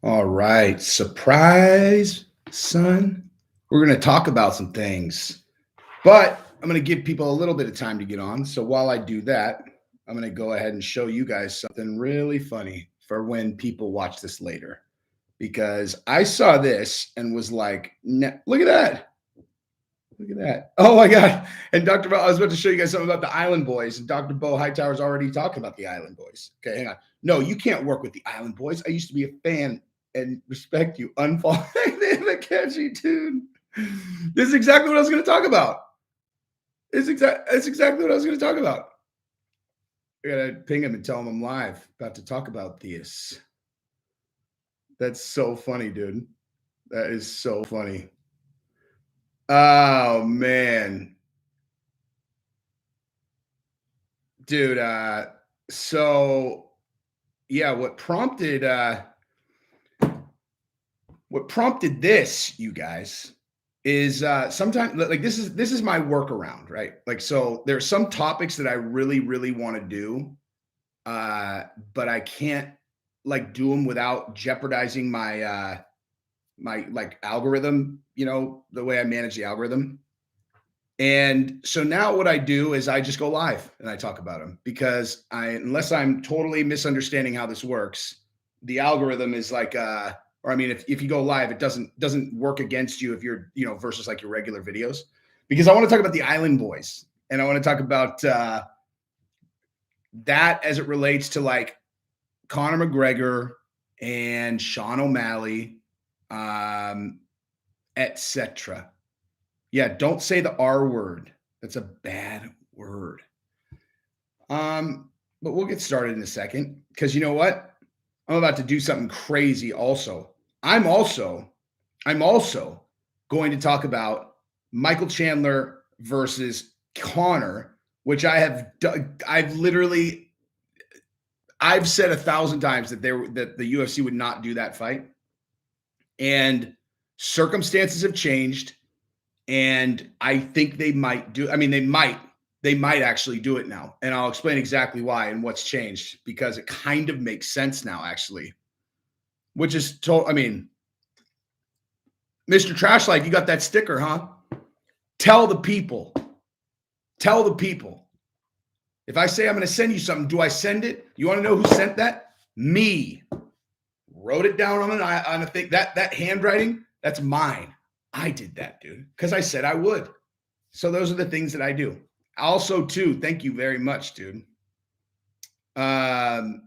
All right. Surprise, son. We're going to talk about some things, but I'm going to give people a little bit of time to get on. So while I do that, I'm going to go ahead and show you guys something really funny for when people watch this later. Because I saw this and was like, look at that. Look at that. Oh my God. And Dr. Bo, I was about to show you guys something about the Island Boys. And Dr. Bo Hightower's already talking about the Island Boys. Okay, hang on. No, you can't work with the Island Boys. I used to be a fan and respect you. Unfollow. They have a catchy tune. This is exactly what I was going to talk about. It's exactly what I was going to talk about. I got to ping him and tell him I'm live. About to talk about this. That's so funny, dude. That is so funny. Oh, man. Dude, so yeah, what prompted this, you guys, is sometimes like this is my workaround, right? Like, so there's some topics that I really, really want to do, but I can't like do them without jeopardizing my my like algorithm, you know, the way I manage the algorithm. And so now what I do is I just go live and I talk about them because unless I'm totally misunderstanding how this works, the algorithm is like, or I mean, if you go live, it doesn't work against you if you're, you know, versus like your regular videos, because I want to talk about the Island Boys and I want to talk about that as it relates to like Conor McGregor and Sean O'Malley, etc. Yeah, don't say the R word. That's a bad word. But we'll get started in a second because you know what? I'm about to do something crazy also. I'm also going to talk about Michael Chandler versus Conor, which I've said 1,000 times that the UFC would not do that fight. And circumstances have changed. And I think they might do. I mean, they might actually do it now. And I'll explain exactly why and what's changed because it kind of makes sense now, actually. Which is I mean, Mr. Trashlight, you got that sticker, huh? Tell the people. Tell the people. If I say I'm going to send you something, do I send it? You want to know who sent that? Me. Wrote it down on a thing. That handwriting, that's mine. I did that, dude, because I said I would. So those are the things that I do. Also, too, thank you very much, dude. The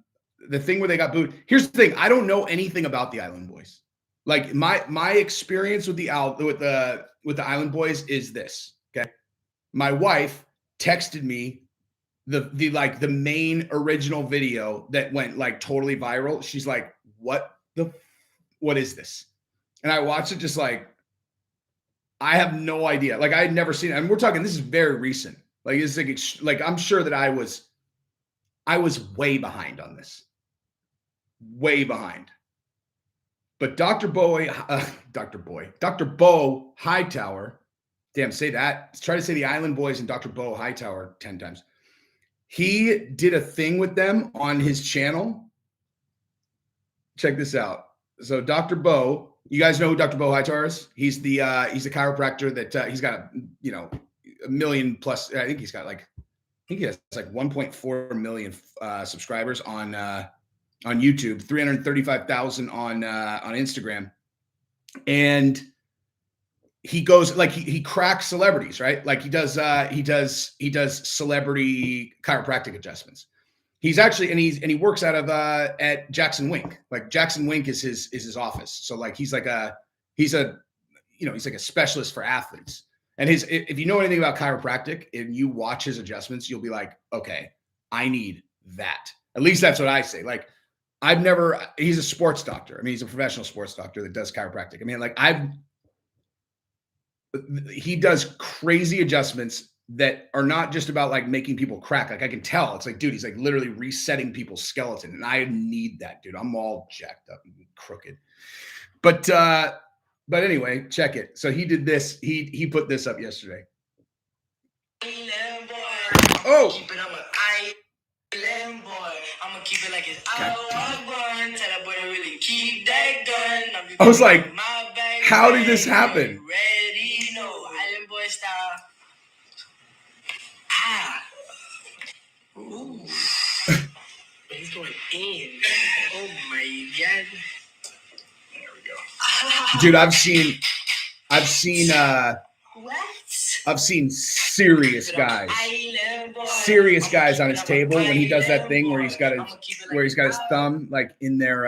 thing where they got booed. Here's the thing: I don't know anything about the Island Boys. Like my experience with the Island Boys is this. Okay, my wife texted me the main original video that went like totally viral. She's like, what is this? And I watched it just like, I have no idea. Like I had never seen it. And we're talking, this is very recent. Like it's like I'm sure that I was way behind on this. Way behind. But Dr. Bo Hightower, damn, say that. Try to say the Island Boys and Dr. Bo Hightower 10 times. He did a thing with them on his channel. Check this out. So Dr. Bo, you guys know who Dr. Bo Hightower is? He's the chiropractor that he's got a million plus. I think he has like 1.4 million subscribers on YouTube, 335,000 on Instagram, and he goes like he cracks celebrities, right? Like he does celebrity chiropractic adjustments. He's actually and he works out of at Jackson Wink. Like Jackson Wink is his office. So like he's like a specialist for athletes. And if you know anything about chiropractic and you watch his adjustments, you'll be like, okay, I need that. At least that's what I say. Like he's a sports doctor. I mean, he's a professional sports doctor that does chiropractic. I mean, like he does crazy adjustments that are not just about like making people crack. Like I can tell it's like, dude, he's like literally resetting people's skeleton. And I need that, dude. I'm all jacked up and crooked. But anyway, check it. So he did this. He put this up yesterday. Oh. I'm gonna keep it like it's all one. Tell that boy to really keep that I was like, how did this happen? Ooh. He's going in. Oh my God. There we go. Dude, I've seen serious guys on his table when he does that thing where he's got his thumb like in their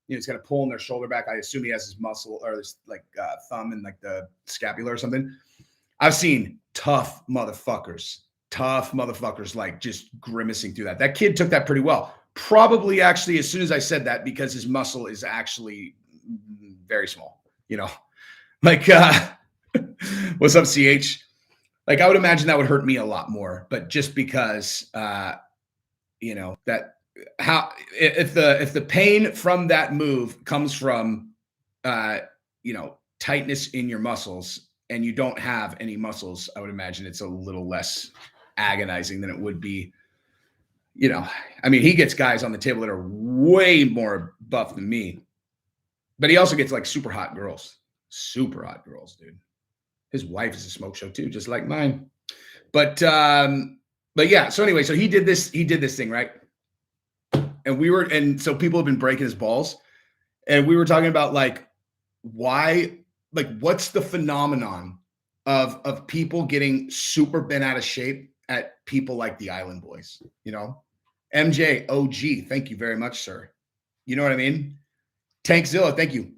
he's got a pull in their shoulder back. I assume he has his muscle or his like thumb in like the scapula or something. I've seen tough motherfuckers like just grimacing through that. That kid took that pretty well. Probably actually as soon as I said that, because his muscle is actually very small, like what's up, CH? Like I would imagine that would hurt me a lot more, but just because that how if the pain from that move comes from tightness in your muscles and you don't have any muscles, I would imagine it's a little less agonizing than it would be. I mean, he gets guys on the table that are way more buff than me, but he also gets like super hot girls, dude. His wife is a smoke show too, just like mine. But yeah. So anyway, so he did this thing, right? And so people have been breaking his balls, and we were talking about like why, like what's the phenomenon of people getting super bent out of shape at people like the Island Boys, MJ OG, thank you very much, sir. You know what I mean? Tankzilla, thank you.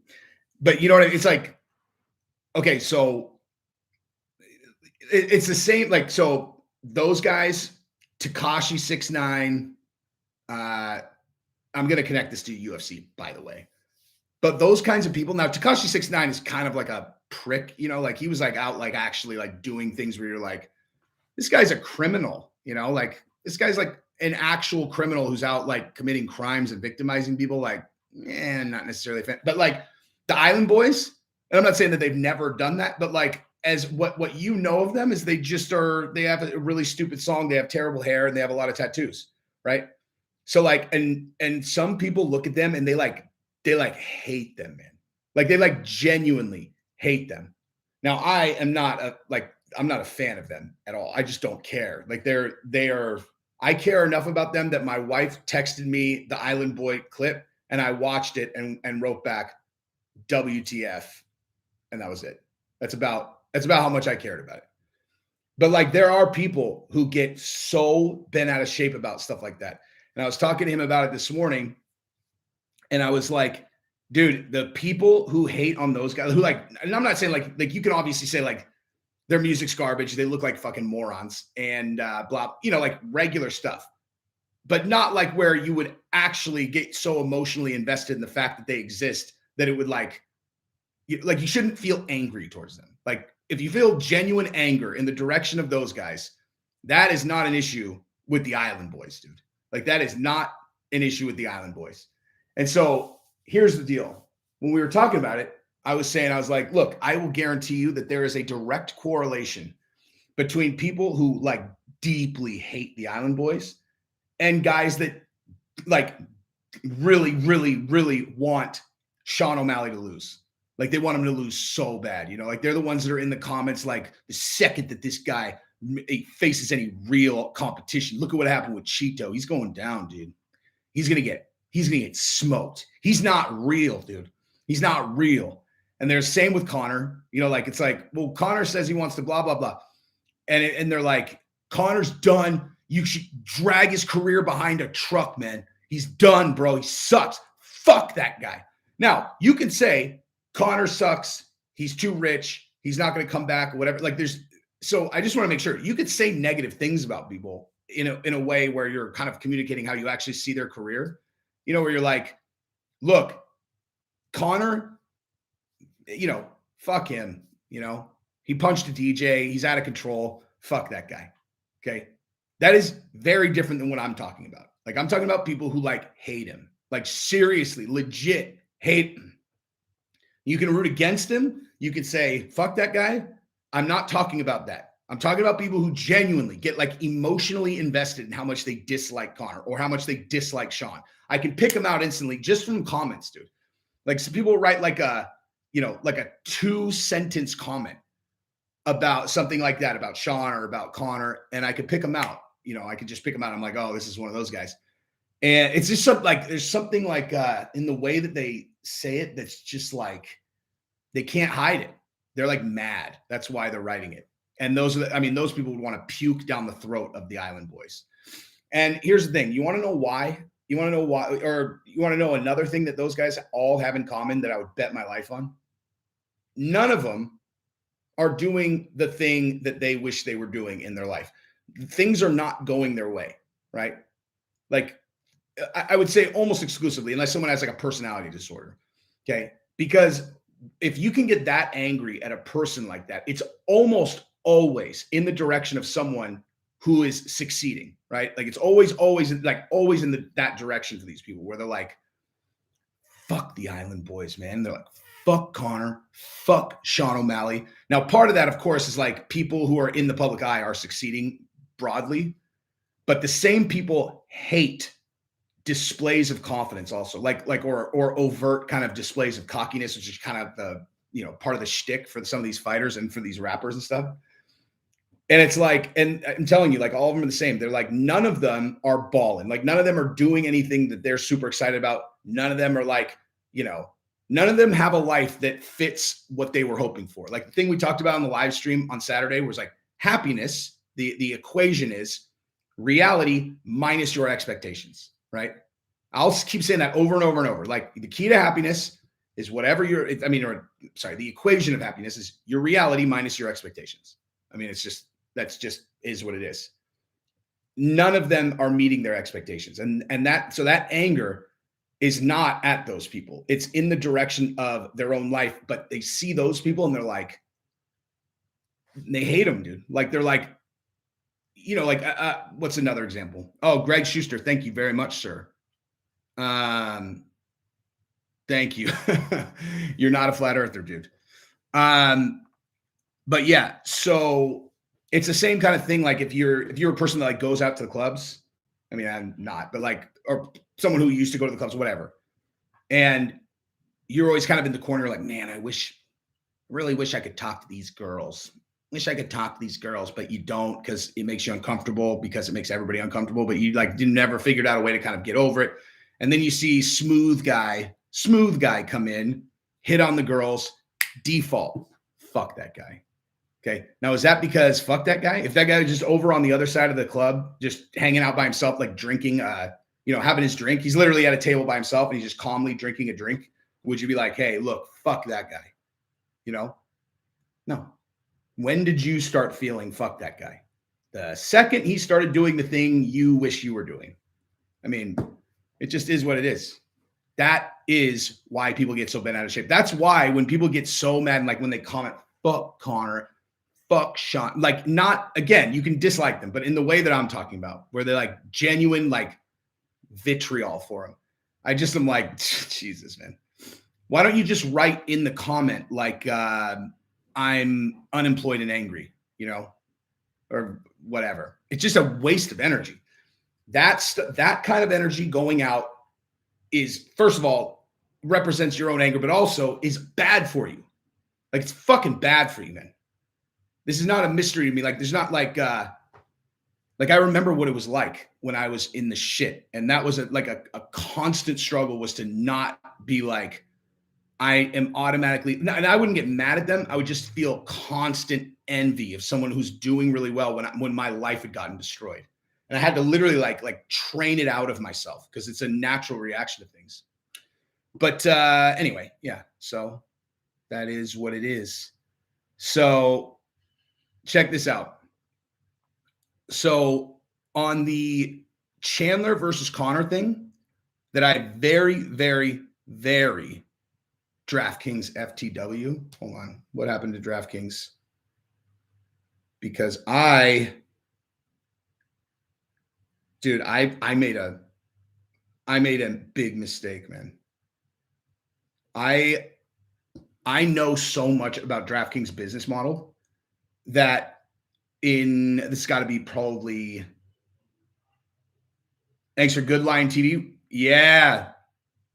But you know what I mean? It's like, okay, so it's the same, like, so those guys, Tekashi 6ix9ine, I'm going to connect this to UFC, by the way. But those kinds of people, now Tekashi 6ix9ine is kind of like a prick, like he was like out, like actually like doing things where you're like, this guy's a criminal, like this guy's like an actual criminal who's out like committing crimes and victimizing people. Like, not necessarily a fan, but like the Island Boys, and I'm not saying that they've never done that, but like as what you know of them is they have a really stupid song. They have terrible hair and they have a lot of tattoos. Right. So like, and some people look at them and they hate them, man. Like they like genuinely hate them. Now I'm not a fan of them at all. I just don't care. Like I care enough about them that my wife texted me the Island Boy clip and I watched it and wrote back WTF. And that was it. That's about how much I cared about it. But like, there are people who get so bent out of shape about stuff like that. And I was talking to him about it this morning. And I was like, dude, the people who hate on those guys who like, and I'm not saying like you can obviously say like their music's garbage. They look like fucking morons and blah, like regular stuff, but not like where you would actually get so emotionally invested in the fact that they exist that it would like you shouldn't feel angry towards them. Like if you feel genuine anger in the direction of those guys, that is not an issue with the Island Boys, dude. Like that is not an issue with the Island Boys. And so here's the deal. When we were talking about it, I was like, look, I will guarantee you that there is a direct correlation between people who like deeply hate the Island Boys and guys that like really, really, really want Sean O'Malley to lose. Like they want him to lose so bad, like they're the ones that are in the comments. Like the second that this guy faces any real competition, look at what happened with Cheeto. He's going down, dude. He's going to get smoked. He's not real, dude. He's not real. And they're same with Conor, like, it's like, well, Conor says he wants to blah, blah, blah. And they're like, Conor's done. You should drag his career behind a truck, man. He's done, bro. He sucks. Fuck that guy. Now you can say Conor sucks. He's too rich. He's not going to come back or whatever. Like so I just want to make sure you could say negative things about people in a way where you're kind of communicating how you actually see their career, where you're like, look, Conor, fuck him, he punched a DJ. He's out of control. Fuck that guy. Okay. That is very different than what I'm talking about. Like I'm talking about people who like hate him, like seriously, legit hate him. You can root against him. You can say, fuck that guy. I'm not talking about that. I'm talking about people who genuinely get like emotionally invested in how much they dislike Conor or how much they dislike Sean. I can pick them out instantly just from comments, dude. Like some people write like a 2-sentence comment about something like that, about Sean or about Conor, and I could pick them out. I could just pick them out. I'm like, oh, this is one of those guys. And it's just something like there's something like in the way that they say it that's just like they can't hide it. They're like mad. That's why they're writing it. And those people would want to puke down the throat of the Island Boys. And here's the thing. You want to know why? You want to know why, or you want to know another thing that those guys all have in common that I would bet my life on? None of them are doing the thing that they wish they were doing in their life. Things are not going their way, right? Like I would say almost exclusively, unless someone has like a personality disorder. Okay. Because if you can get that angry at a person like that, it's almost always in the direction of someone who is succeeding, right? Like it's always in that direction for these people where they're like, fuck the Island Boys, man. They're like, fuck Conor, fuck Sean O'Malley. Now, part of that, of course, is like people who are in the public eye are succeeding broadly, but the same people hate displays of confidence also, or overt kind of displays of cockiness, which is kind of the, part of the shtick for some of these fighters and for these rappers and stuff. And it's like, and I'm telling you, like all of them are the same. They're like, none of them are balling. Like none of them are doing anything that they're super excited about. None of them are like, none of them have a life that fits what they were hoping for. Like the thing we talked about on the live stream on Saturday was like happiness. The equation is reality minus your expectations, right? I'll keep saying that over and over and over. Like the key to happiness is whatever the equation of happiness is your reality minus your expectations. I mean, that's just is what it is. None of them are meeting their expectations. And that anger is not at those people. It's in the direction of their own life, but they see those people and they're like, they hate them, dude. Like they're like, what's another example? Oh, Greg Schuster. Thank you very much, sir. Thank you. You're not a flat earther, dude. But yeah, so it's the same kind of thing. Like if you're a person that like goes out to the clubs, I mean, I'm not, but like, or someone who used to go to the clubs, whatever. And you're always kind of in the corner, like, man, really wish I could talk to these girls. Wish I could talk to these girls, but you don't because it makes you uncomfortable because it makes everybody uncomfortable. But you like never figured out a way to kind of get over it. And then you see smooth guy come in, hit on the girls, default. Fuck that guy. Okay. Now, is that because fuck that guy? If that guy was just over on the other side of the club, just hanging out by himself, like drinking, having his drink, he's literally at a table by himself and he's just calmly drinking a drink. Would you be like, hey, look, fuck that guy? No. When did you start feeling fuck that guy? The second he started doing the thing you wish you were doing. I mean, it just is what it is. That is why people get so bent out of shape. That's why when people get so mad and like when they comment, fuck Conor, fuck Sean, like not, again, you can dislike them, but in the way that I'm talking about, where they're like genuine, like vitriol for him. I just am like, Jesus, man. Why don't you just write in the comment like I'm unemployed and angry, or whatever. It's just a waste of energy. That kind of energy going out is, first of all, represents your own anger, but also is bad for you. Like it's fucking bad for you, man. This is not a mystery to me. Like there's not like I remember what it was like when I was in the shit. And that was a constant struggle was to not be like, I am automatically, and I wouldn't get mad at them. I would just feel constant envy of someone who's doing really well when my life had gotten destroyed. And I had to literally like train it out of myself because it's a natural reaction to things. But anyway, yeah. So that is what it is. So check this out. So on the Chandler versus Conor thing that I very, very, very DraftKings FTW. Hold on. What happened to DraftKings? Because I made a big mistake, man. I know so much about DraftKings business model that this got to be probably, thanks for Good Line TV. Yeah.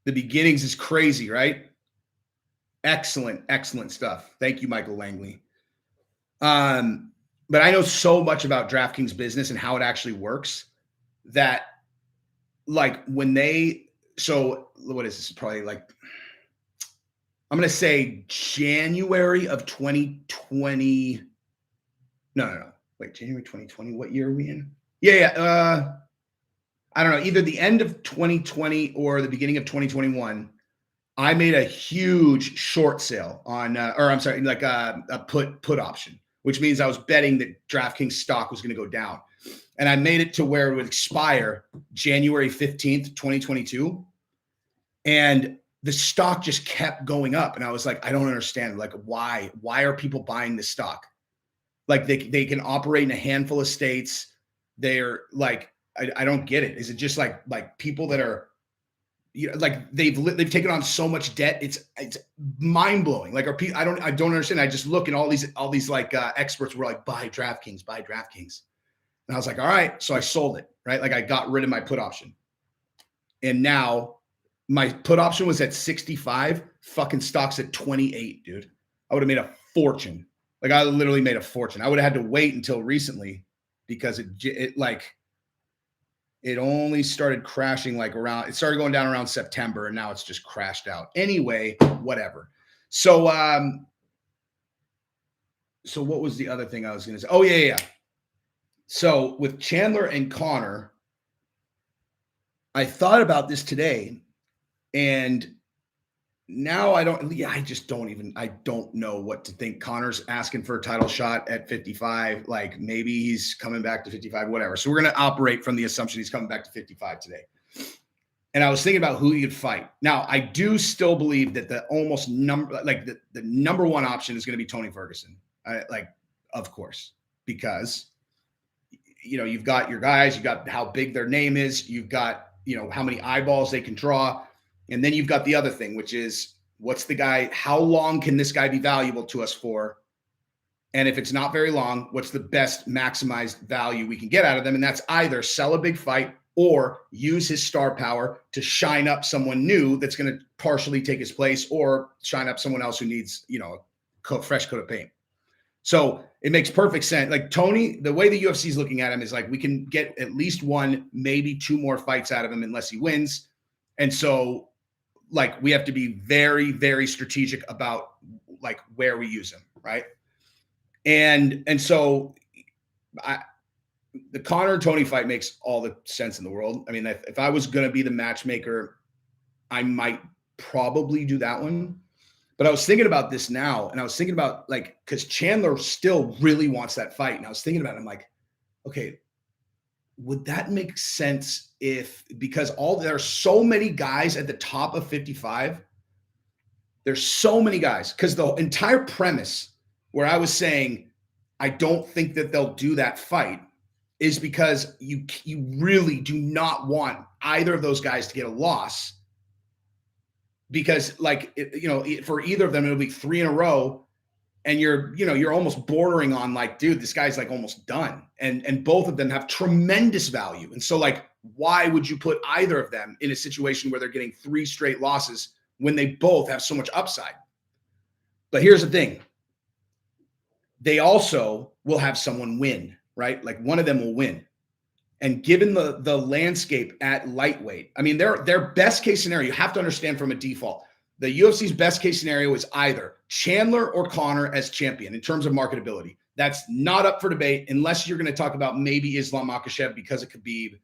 The beginnings is crazy, right? Excellent stuff. Thank you, Michael Langley. But I know so much about DraftKings business and how it actually works that like when so what is this? Probably like, I'm going to say January of 2020. No. Wait, January 2020. What year are we in? Yeah. I don't know, either the end of 2020 or the beginning of 2021. I made a huge short sale on, or I'm sorry, like a put option, which means I was betting that DraftKings stock was going to go down. And I made it to where it would expire January 15th, 2022. And the stock just kept going up. And I was like, I don't understand. Like, why are people buying this stock? Like they can operate in a handful of states. They're like, I don't get it. Is it just like people that are, like they've taken on so much debt? It's mind blowing. Like, I don't understand. I just look and all these like experts were like, buy DraftKings. And I was like, all right. So I sold it, right? Like I got rid of my put option. And now my put option was at 65, fucking stock's at 28, dude. I would have made a fortune. Like I literally made a fortune. I would have had to wait until recently because it only started crashing it started going down around September and now it's just crashed out. Anyway, whatever. So what was the other thing I was going to say? Oh yeah. So with Chandler and Conor, I thought about this today and now I don't know what to think. Conor's asking for a title shot at 55. Like maybe he's coming back to 55, whatever. So we're going to operate from the assumption he's coming back to 55 today. And I was thinking about who he could fight. Now I do still believe that the number one option is going to be Tony Ferguson. Of course, because you've got your guys, you've got how big their name is, you've got, how many eyeballs they can draw. And then you've got the other thing, which is how long can this guy be valuable to us for? And if it's not very long, what's the best maximized value we can get out of them? And that's either sell a big fight or use his star power to shine up someone new that's going to partially take his place or shine up someone else who needs, a fresh coat of paint. So it makes perfect sense. Like Tony, the way the UFC is looking at him is like, we can get at least one, maybe two more fights out of him unless he wins. And so like we have to be very, very strategic about like where we use him. Right. And so the Conor and Tony fight makes all the sense in the world. I mean, if I was going to be the matchmaker, I might probably do that one. But I was thinking about this now and I was thinking about because Chandler still really wants that fight. And I was thinking about it. I'm like, okay, would that make sense because there are so many guys at the top of 55. There's so many guys because the entire premise where I was saying, I don't think that they'll do that fight is because you really do not want either of those guys to get a loss because for either of them, it'll be 3 in a row. And you're almost bordering on dude, this guy's almost done. And both of them have tremendous value. And so why would you put either of them in a situation where they're getting 3 straight losses when they both have so much upside? But here's the thing. They also will have someone win, right? Like one of them will win. And given the landscape at lightweight, I mean, their best case scenario, you have to understand from a default, the UFC's best case scenario is either Chandler or Conor as champion in terms of marketability. That's not up for debate unless you're going to talk about maybe Islam Makhachev because of Khabib.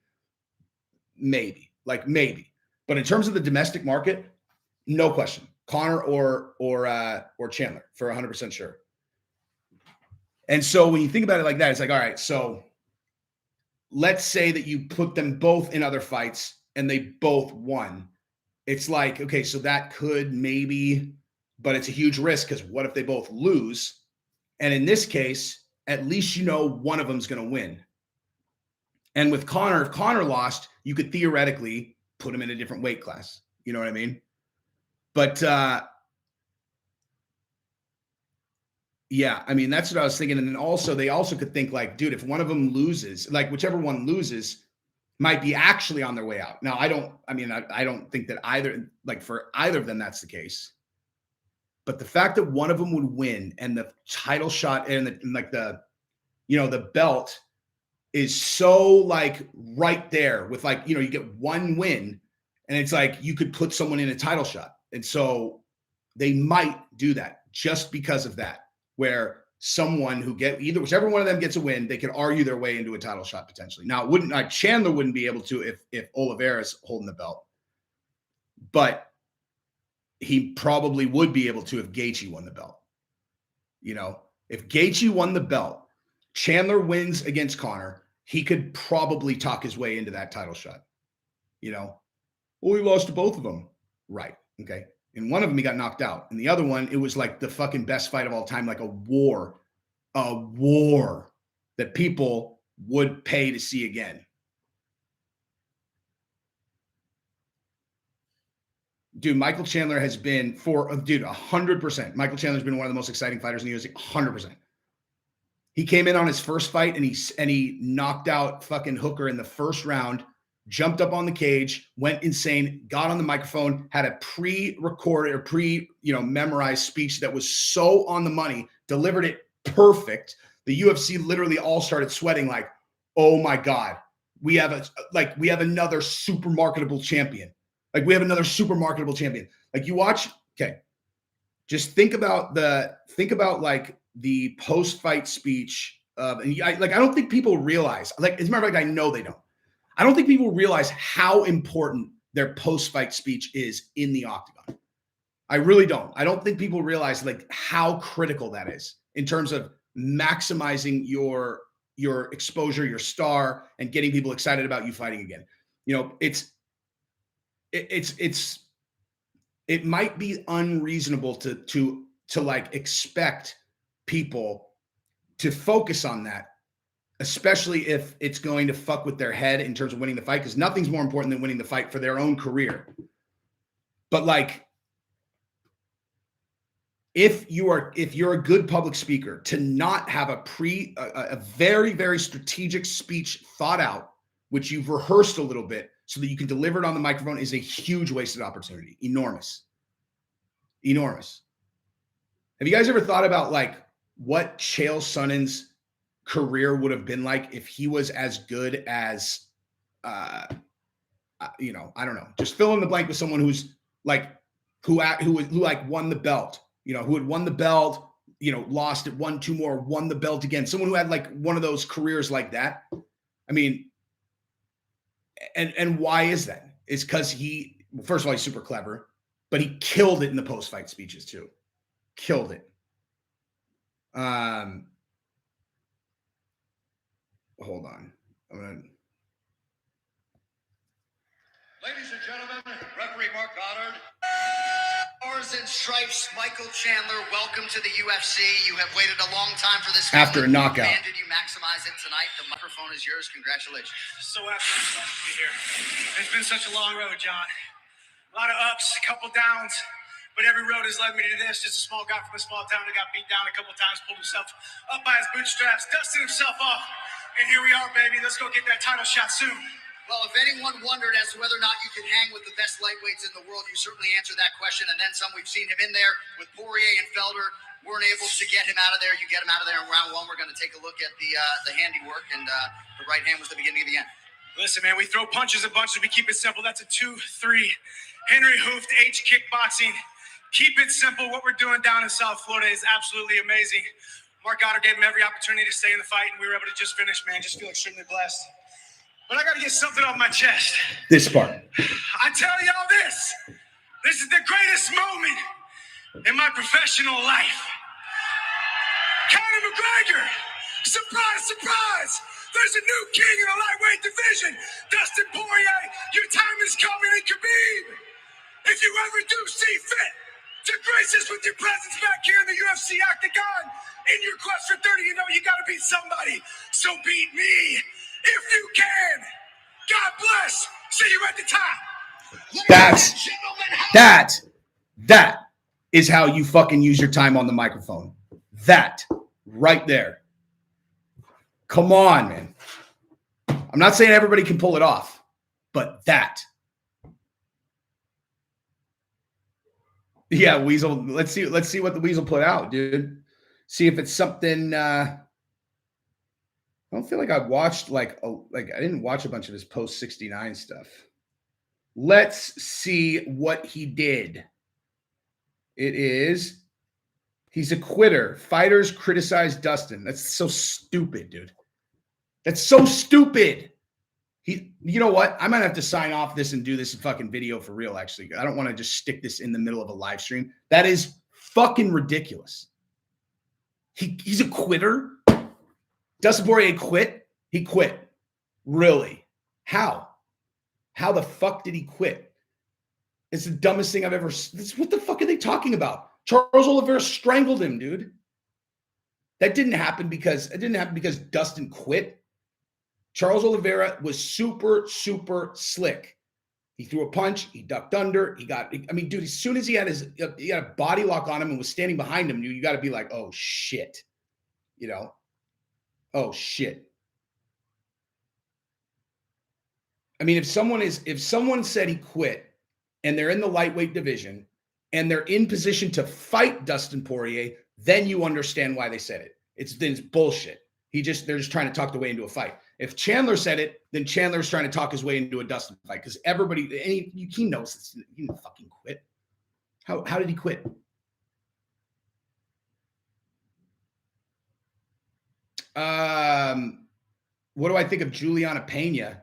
Maybe. But in terms of the domestic market, no question. Conor or Chandler for 100% sure. And so when you think about it like that, it's like, all right, so let's say that you put them both in other fights and they both won. It's like, okay, so that could maybe, but it's a huge risk because what if they both lose? And in this case, at least one of them's going to win. And with Conor, if Conor lost, you could theoretically put him in a different weight class. You know what I mean? But yeah, I mean, that's what I was thinking. And then also, they also could think dude, if one of them loses, whichever one loses, might be actually on their way out. Now, I don't think that either, for either of them, that's the case. But the fact that one of them would win and the title shot and the belt is so like right there with like, you get one win and it's like you could put someone in a title shot. And so they might do that just because of that, where someone who whichever one of them gets a win, they could argue their way into a title shot potentially. Now, Chandler wouldn't be able to if Oliveira's holding the belt, but he probably would be able to if Gaethje won the belt. If Gaethje won the belt, Chandler wins against Conor, he could probably talk his way into that title shot. Well, he lost to both of them. Right. Okay. And one of them, he got knocked out. And the other one, it was like the fucking best fight of all time, like a war that people would pay to see again. Dude, Michael Chandler has been 100%. Michael Chandler's been one of the most exciting fighters in the UFC, 100%. He came in on his first fight and he knocked out fucking Hooker in the first round, jumped up on the cage, went insane, got on the microphone, had a pre-recorded or memorized speech that was so on the money, delivered it perfect. The UFC literally all started sweating like, oh my God, we have another super marketable champion. Like we have another super marketable champion. Like you watch, okay. Just think about like the post-fight speech of, and I don't think people realize, like, as a matter of fact, I know they don't. I don't think people realize how important their post-fight speech is in the octagon. I really don't. I don't think people realize like how critical that is in terms of maximizing your exposure, your star, and getting people excited about you fighting again. It might be unreasonable to like expect people to focus on that, especially if it's going to fuck with their head in terms of winning the fight, because nothing's more important than winning the fight for their own career. But like, if you're a good public speaker, to not have a very, very strategic speech thought out, which you've rehearsed a little bit so that you can deliver it on the microphone, is a huge wasted opportunity. Enormous. Have you guys ever thought about like what Chael Sonnen's career would have been like if he was as good as, I don't know, just fill in the blank with someone who's like, who like won the belt, who had won the belt, lost it, won two more, won the belt again. Someone who had like one of those careers like that. I mean, and why is that? It's because first of all, he's super clever, but he killed it in the post-fight speeches too. Killed it. Hold on. Ladies and gentlemen, referee Mark Goddard. Stars and Stripes, Michael Chandler, welcome to the UFC. You have waited a long time for this. After a knockout. Man, did you maximize it tonight? The microphone is yours. Congratulations. So happy to be here. It's been such a long road, John. A lot of ups, a couple downs, but every road has led me to this. Just a small guy from a small town that got beat down a couple times, pulled himself up by his bootstraps, dusted himself off, and here we are, baby. Let's go get that title shot soon. Well, if anyone wondered as to whether or not you can hang with the best lightweights in the world, you certainly answered that question, and then some. We've seen him in there with Poirier and Felder. Weren't able to get him out of there. You get him out of there in round one. We're going to take a look at the handiwork, and the right hand was the beginning of the end. Listen, man, we throw punches and bunches. We keep it simple. That's a 2-3. Henry Hooft, H kickboxing. Keep it simple. What we're doing down in South Florida is absolutely amazing. Mark Goddard gave him every opportunity to stay in the fight, and we were able to just finish, man. Just feel extremely blessed. But I got to get something off my chest. This part. I tell y'all this. This is the greatest moment in my professional life. Conor McGregor. Surprise, surprise. There's a new king in the lightweight division. Dustin Poirier, your time is coming, and Khabib, if you ever do see fit to grace us with your presence back here in the UFC octagon, in your quest for 30, you know you got to beat somebody. So beat me if you can. God bless. See you at the top. That is how you fucking use your time on the microphone. That right there. Come on, man. I'm not saying everybody can pull it off, but that. Yeah, Weasel. Let's see what the Weasel put out, dude. See if it's something. I don't feel like I watched I didn't watch a bunch of his post 69 stuff. Let's see what he did. It is. He's a quitter. Fighters criticize Dustin. That's so stupid, dude. That's so stupid. You know what? I might have to sign off this and do this fucking video for real, actually. I don't want to just stick this in the middle of a live stream. That is fucking ridiculous. He's a quitter. Dustin Poirier quit? He quit. Really? How? How the fuck did he quit? It's the dumbest thing I've ever seen. What the fuck are they talking about? Charles Oliveira strangled him, dude. That didn't happen because Dustin quit. Charles Oliveira was super, super slick. He threw a punch. He ducked under. Dude, as soon as he had a body lock on him and was standing behind him, you got to be like, oh, shit. Oh, shit. I mean, if someone said he quit and they're in the lightweight division and they're in position to fight Dustin Poirier, then you understand why they said it. It's bullshit. They're just trying to talk the way into a fight. If Chandler said it, then Chandler's trying to talk his way into a Dustin fight because he knows this. He didn't fucking quit. How did he quit? What do I think of Juliana Pena?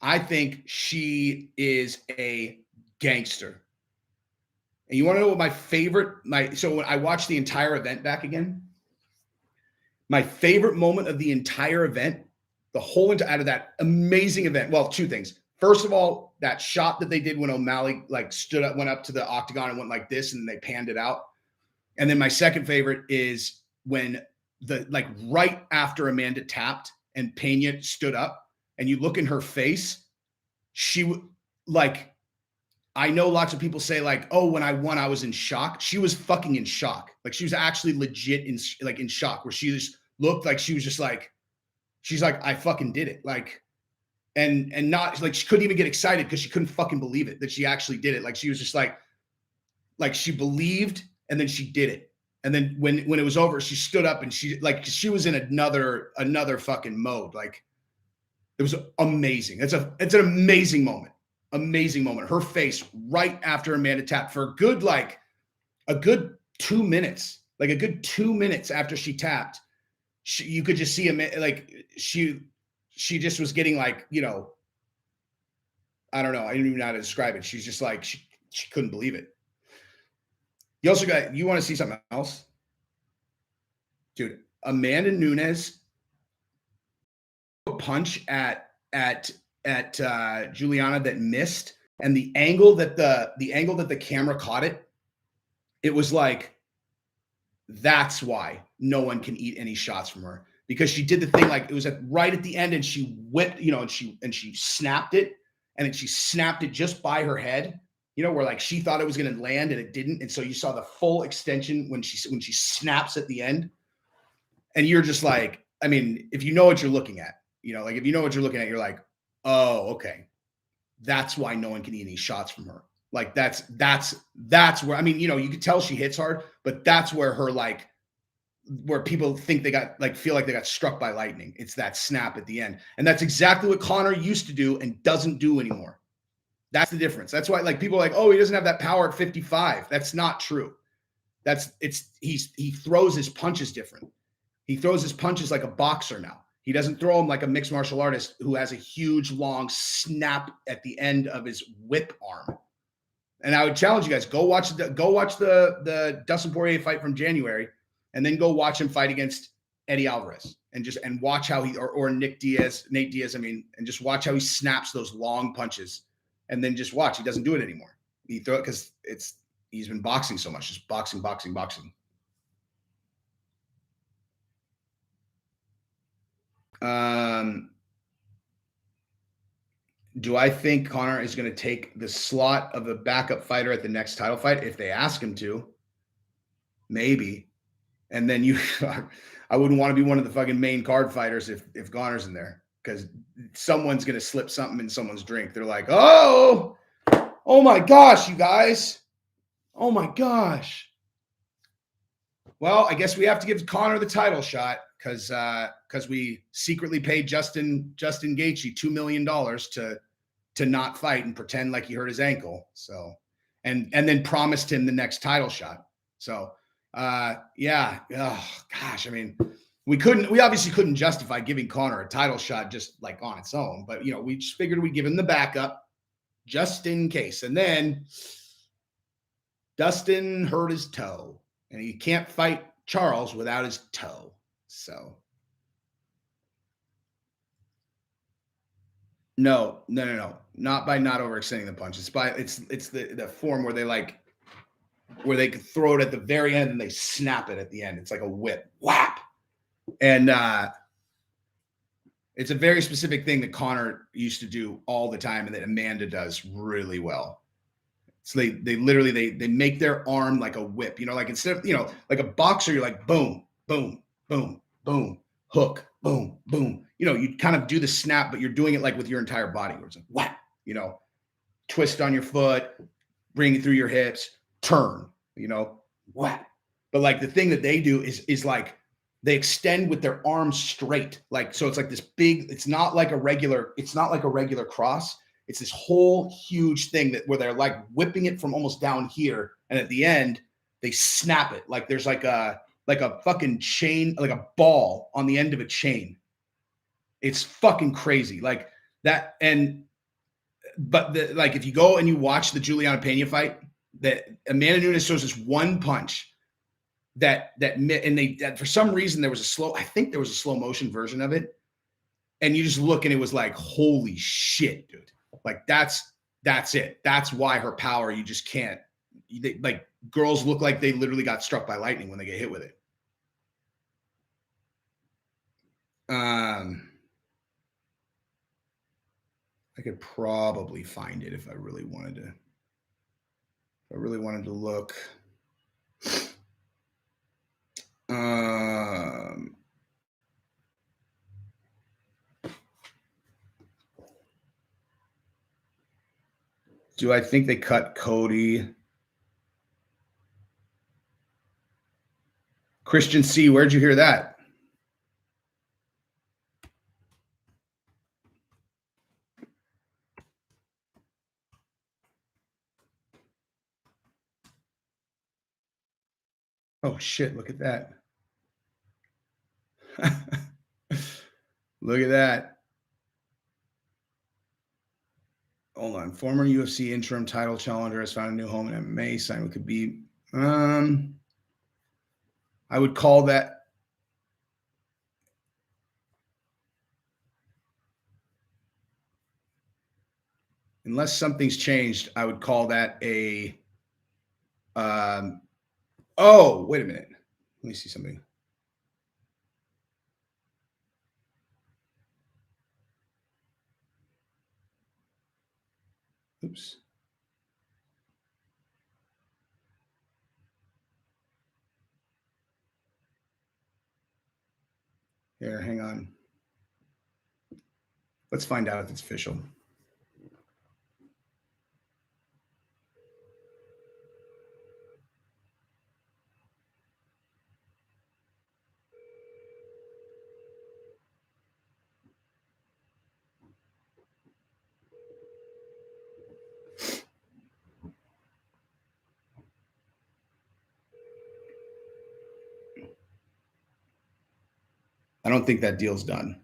I think she is a gangster. And you want to know what so when I watched the entire event back again, my favorite moment of the entire event, out of that amazing event. Well, two things. First of all, that shot that they did when O'Malley stood up, went up to the octagon and went like this, and they panned it out. And then my second favorite is when right after Amanda tapped and Pena stood up, and you look in her face, I know lots of people say oh, when I won, I was in shock. She was fucking in shock. She was actually legit in shock, where she just looked like she was just she's like, I fucking did it. And not she couldn't even get excited because she couldn't fucking believe it that she actually did it. She was just like she believed, and then she did it. And then when it was over, she stood up and she was in another fucking mode. It was amazing. It's an amazing moment. Amazing moment. Her face right after Amanda tapped for a good 2 minutes. A good 2 minutes after she tapped, you could just see she just was getting I don't know. I don't even know how to describe it. She's just she couldn't believe it. You want to see something else? Dude, Amanda Nunes a punch at Juliana that missed, and the angle that the camera caught it was that's why no one can eat any shots from her, because she did the thing it was right at the end, and she whipped, and she snapped it, and then she snapped it just by her head, where she thought it was going to land and it didn't, and so you saw the full extension when she snaps at the end, and you're just if you know what you're looking at, if you know what you're looking at, you're like, oh, okay, that's why no one can eat any shots from her. That's where, you could tell she hits hard, but that's where her, where people think they got, feel like they got struck by lightning. It's that snap at the end. And that's exactly what Conor used to do and doesn't do anymore. That's the difference. That's why, people are oh, he doesn't have that power at 55. That's not true. He throws his punches different. He throws his punches like a boxer now. He doesn't throw them like a mixed martial artist who has a huge, long snap at the end of his whip arm. And I would challenge you guys, go watch the Dustin Poirier fight from January, and then go watch him fight against Eddie Alvarez, and watch how or Nate Diaz, and just watch how he snaps those long punches, and then just watch. He doesn't do it anymore. He throw it because he's been boxing so much, just boxing. Do I think Conor is going to take the slot of a backup fighter at the next title fight? If they ask him to, maybe. And then I wouldn't want to be one of the fucking main card fighters if Conor's in there, because someone's going to slip something in someone's drink. They're like, oh my gosh, you guys, Oh my gosh. Well, I guess we have to give Conor the title shot because we secretly paid Justin Gaethje $2 million to not fight and pretend like he hurt his ankle. So, and then promised him the next title shot. So, yeah. Oh gosh, I mean, we obviously couldn't justify giving Conor a title shot just like on its own, but we just figured we'd give him the backup just in case. And then Dustin hurt his toe, and he can't fight Charles without his toe. So no, not by not overextending the punch. It's the form where they could throw it at the very end and they snap it at the end. It's like a whip, whap, and it's a very specific thing that Conor used to do all the time, and that Amanda does really well. So they literally they make their arm like a whip, like instead of, like a boxer, you're like boom, boom, boom, boom, hook, boom, boom. You kind of do the snap, but you're doing it like with your entire body, where it's like whap, twist on your foot, bring it through your hips, turn, whap. But like the thing that they do is like they extend with their arms straight, like so it's like this big. It's not like a regular cross. It's this whole huge thing where they're like whipping it from almost down here, and at the end they snap it like there's like a fucking chain, like a ball on the end of a chain. It's fucking crazy, like that. But if you go and you watch the Juliana Pena fight, that Amanda Nunes throws this one punch that for some reason there was I think there was a slow motion version of it, and you just look and it was like, holy shit, dude. Like that's it. That's why her power, you just can't. Like girls look like they literally got struck by lightning when they get hit with it. I could probably find it if I really wanted to. If I really wanted to look. Do I think they cut Cody? Christian C, where'd you hear that? Oh shit, look at that. Look at that. Hold on. Former UFC interim title challenger has found a new home in MMA. Signed with Khabib. I would call that. Unless something's changed, I would call that a. Oh, wait a minute. Let me see something. Oops. Here, hang on. Let's find out if it's official. I don't think that deal's done.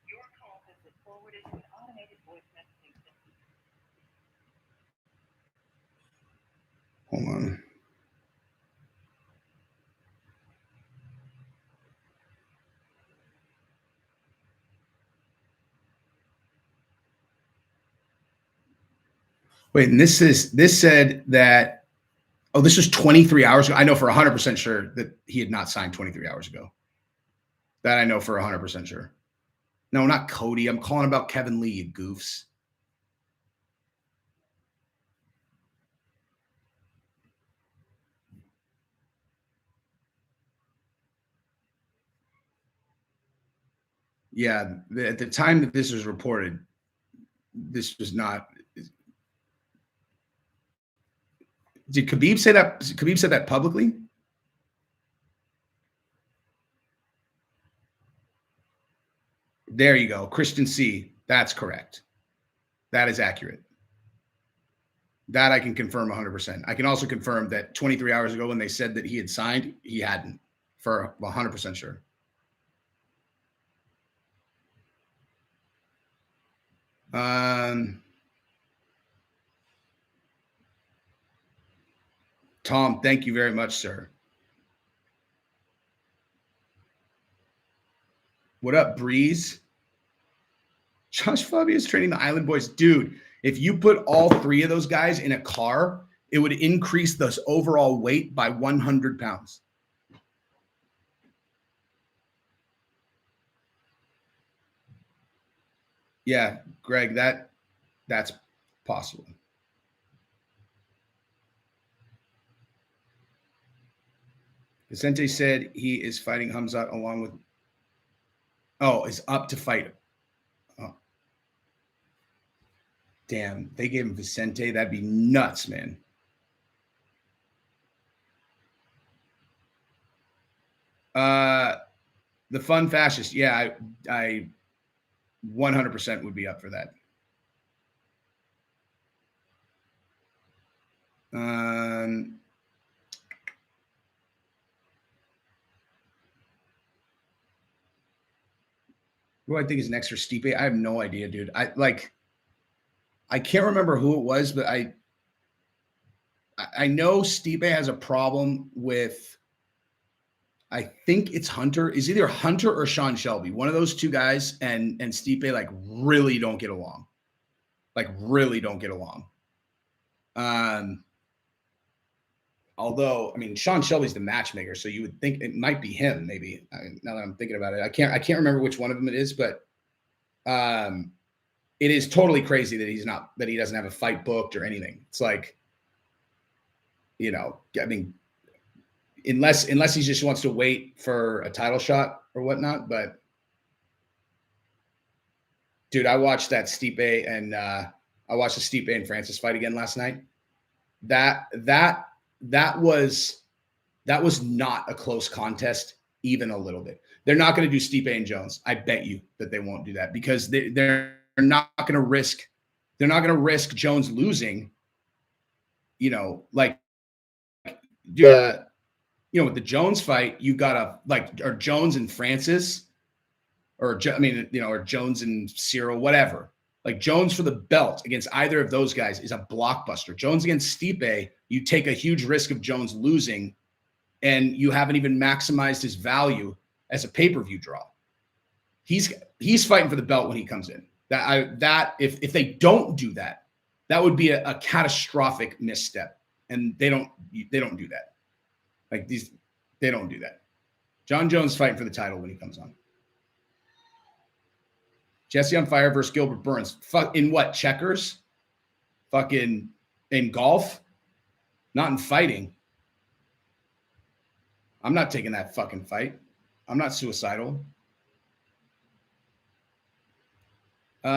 Your call has been forwarded to an automated voice messaging system. Hold on. Wait, and this said that. Oh, this was 23 hours ago. I know for 100% sure that he had not signed 23 hours ago. That I know for 100% sure. No, not Cody. I'm calling about Kevin Lee, you goofs. Yeah, at the time that this was reported, this was not. Did Khabib say that? Khabib said that publicly? There you go. Christian C. That's correct. That is accurate. That I can confirm 100%. I can also confirm that 23 hours ago when they said that he had signed, he hadn't, for 100% sure. Tom, thank you very much, sir. What up, Breeze? Josh Fabia is training the Island Boys. Dude, if you put all three of those guys in a car, it would increase the overall weight by 100 pounds. Yeah, Greg, that's possible. Vicente said he is fighting Hamzat along with... Oh, is up to fight. Oh. Damn, they gave him Vicente. That'd be nuts, man. The Fun Fascist. Yeah, I 100% would be up for that. Who I think is next for Stipe? I have no idea, dude. I can't remember who it was, but I know Stipe has a problem with, I think it's Hunter. Is either Hunter or Sean Shelby. One of those two guys and Stipe like really don't get along. Although, I mean, Sean Shelby's the matchmaker, so you would think it might be him, maybe. Now that I'm thinking about it, I can't remember which one of them it is, but it is totally crazy that he doesn't have a fight booked or anything. It's like, you know, I mean, unless he just wants to wait for a title shot or whatnot. But dude, I watched that Stipe and I watched the Stipe and Francis fight again last night. That was not a close contest, even a little bit. They're not going to do Stipe and Jones. I bet you that they won't do that because they're not going to risk. They're not going to risk Jones losing. You know, like, with the Jones fight, you got or Jones and Francis, or Jones and Cyril, whatever. Like Jones for the belt against either of those guys is a blockbuster. Jones against Stipe, you take a huge risk of Jones losing, and you haven't even maximized his value as a pay-per-view draw. He's fighting for the belt when he comes in. If they don't do that, that would be a catastrophic misstep, and they don't do that. They don't do that. Jon Jones fighting for the title when he comes on. Jesse on Fire versus Gilbert Burns. Fuck in what? Checkers? Fucking in golf? Not in fighting. I'm not taking that fucking fight. I'm not suicidal. Who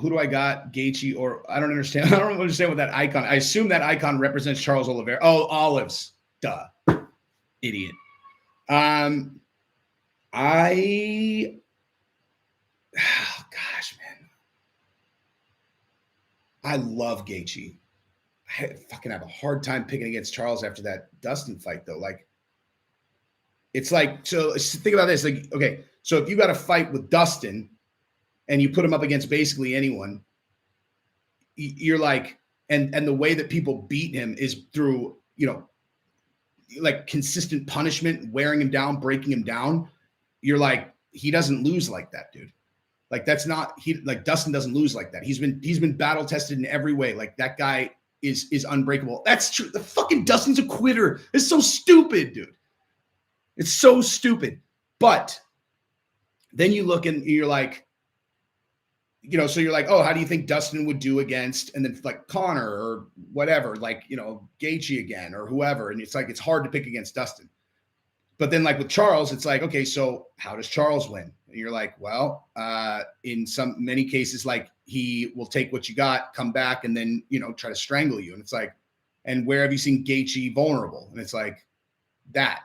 do I got? Gaethje or I don't understand. I don't understand what that icon. I assume that icon represents Charles Oliveira. Oh, olives. Duh. Idiot. Gosh, man. I love Gaethje. I fucking have a hard time picking against Charles after that Dustin fight, though. Like, it's like, so think about this. Like, okay, so if you got a fight with Dustin and you put him up against basically anyone, you're like, and the way that people beat him is through, like consistent punishment, wearing him down, breaking him down. You're like, he doesn't lose like that, dude. Like Dustin doesn't lose like that. He's been battle tested in every way. Like that guy is unbreakable. That's true. The fucking Dustin's a quitter. It's so stupid, dude. It's so stupid. But then you look and you're like, so you're like, oh, how do you think Dustin would do against, and then like Conor or whatever, like, Gaethje again or whoever. And it's like, it's hard to pick against Dustin. But then like with Charles, it's like, okay, so how does Charles win? And you're like, well, in many cases, like he will take what you got, come back, and then, try to strangle you. And it's like, and where have you seen Gaethje vulnerable? And it's like that,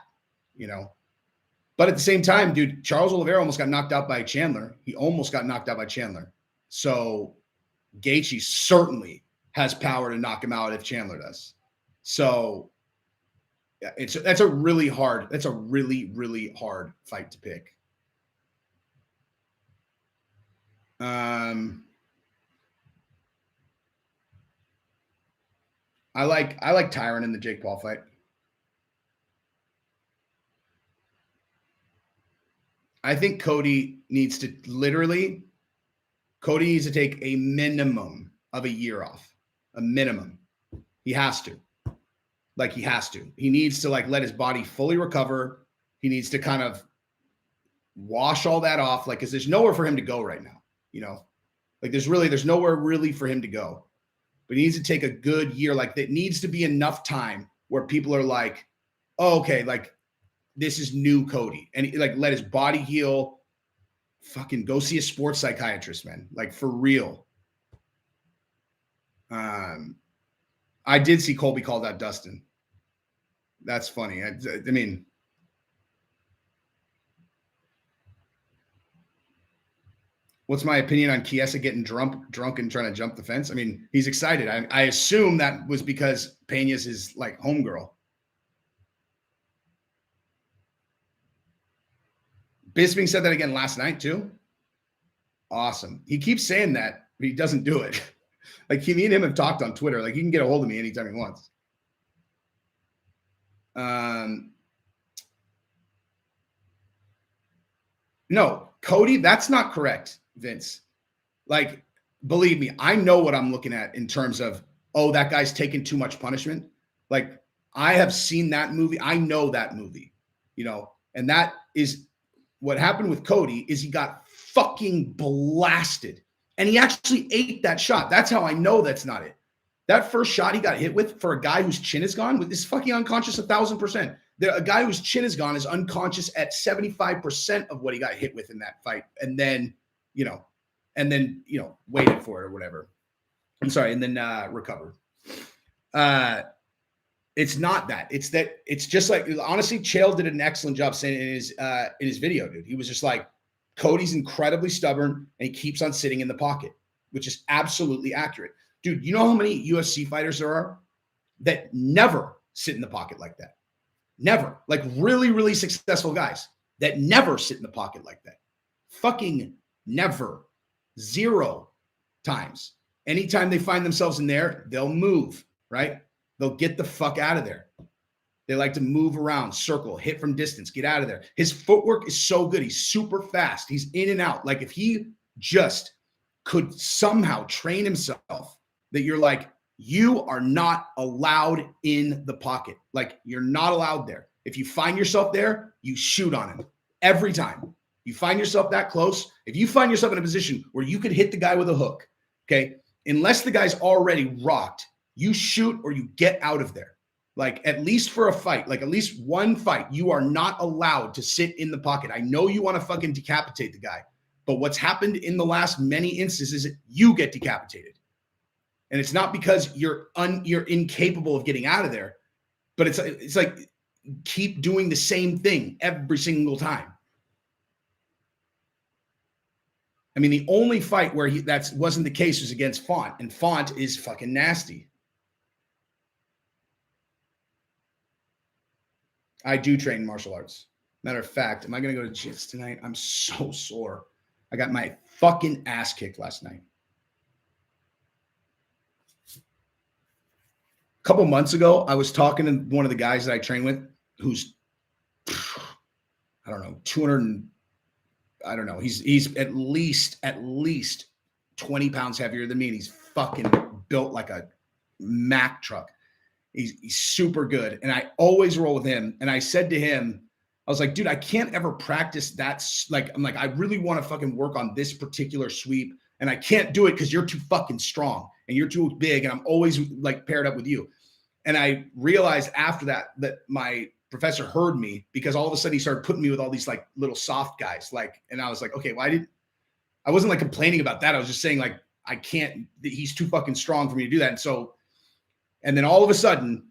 But at the same time, dude, Charles Oliveira almost got knocked out by Chandler. He almost got knocked out by Chandler. So Gaethje certainly has power to knock him out if Chandler does. So yeah, that's a really, really hard fight to pick. I like Tyron in the Jake Paul fight. I think Cody needs to take a minimum of a year off. A minimum. He has to. He needs to let his body fully recover. He needs to kind of wash all that off. Because there's nowhere for him to go right now. There's nowhere really for him to go. But he needs to take a good year. There needs to be enough time where people are like, oh, okay, this is new Cody. And let his body heal. Fucking go see a sports psychiatrist, man. For real. I did see Colby called out Dustin. That's funny. I mean, what's my opinion on Chiesa getting drunk and trying to jump the fence? I mean, he's excited. I assume that was because Peña's his homegirl. Bisping said that again last night too. Awesome. He keeps saying that, but he doesn't do it. Me and him have talked on Twitter. He can get a hold of me anytime he wants. No, Cody, that's not correct, Vince. Believe me, I know what I'm looking at in terms of, oh, that guy's taking too much punishment. I have seen that movie. I know that movie, and that is what happened with Cody is he got fucking blasted. And he actually ate that shot. That's how I know that's not it. That first shot he got hit with for a guy whose chin is gone is fucking unconscious 1,000%. A guy whose chin is gone is unconscious at 75% of what he got hit with in that fight. And then, waited for it or whatever. I'm sorry. And then recovered. It's not that. It's just honestly, Chael did an excellent job saying it in his video, dude. He was just Cody's incredibly stubborn and he keeps on sitting in the pocket, which is absolutely accurate. Dude, you know how many UFC fighters there are that never sit in the pocket like that? Never. Really, really successful guys that never sit in the pocket like that. Fucking never. 0 times. Anytime they find themselves in there, they'll move, right? They'll get the fuck out of there. They like to move around, circle, hit from distance, get out of there. His footwork is so good. He's super fast. He's in and out. If he just could somehow train himself that you're you are not allowed in the pocket. You're not allowed there. If you find yourself there, you shoot on him every time. You find yourself that close. If you find yourself in a position where you could hit the guy with a hook, okay, unless the guy's already rocked, you shoot or you get out of there. At least for a fight, at least one fight, you are not allowed to sit in the pocket. I know you want to fucking decapitate the guy, but what's happened in the last many instances is you get decapitated. And it's not because you're incapable of getting out of there, but it's keep doing the same thing every single time. I mean, the only fight where that wasn't the case was against Font, and Font is fucking nasty. I do train martial arts. Matter of fact, am I going to go to Jits tonight? I'm so sore. I got my fucking ass kicked last night. A couple months ago, I was talking to one of the guys that I train with who's, I don't know, 200, I don't know. He's at least 20 pounds heavier than me. And he's fucking built like a Mack truck. He's super good. And I always roll with him. And I said to him, I was like, dude, I can't ever practice that. I really want to fucking work on this particular sweep. And I can't do it because you're too fucking strong and you're too big. And I'm always paired up with you. And I realized after that my professor heard me because all of a sudden he started putting me with all these like little soft guys. Like, and I was like, okay, well, I wasn't like complaining about that. I was just saying like, I can't, he's too fucking strong for me to do that. And so, and then all of a sudden,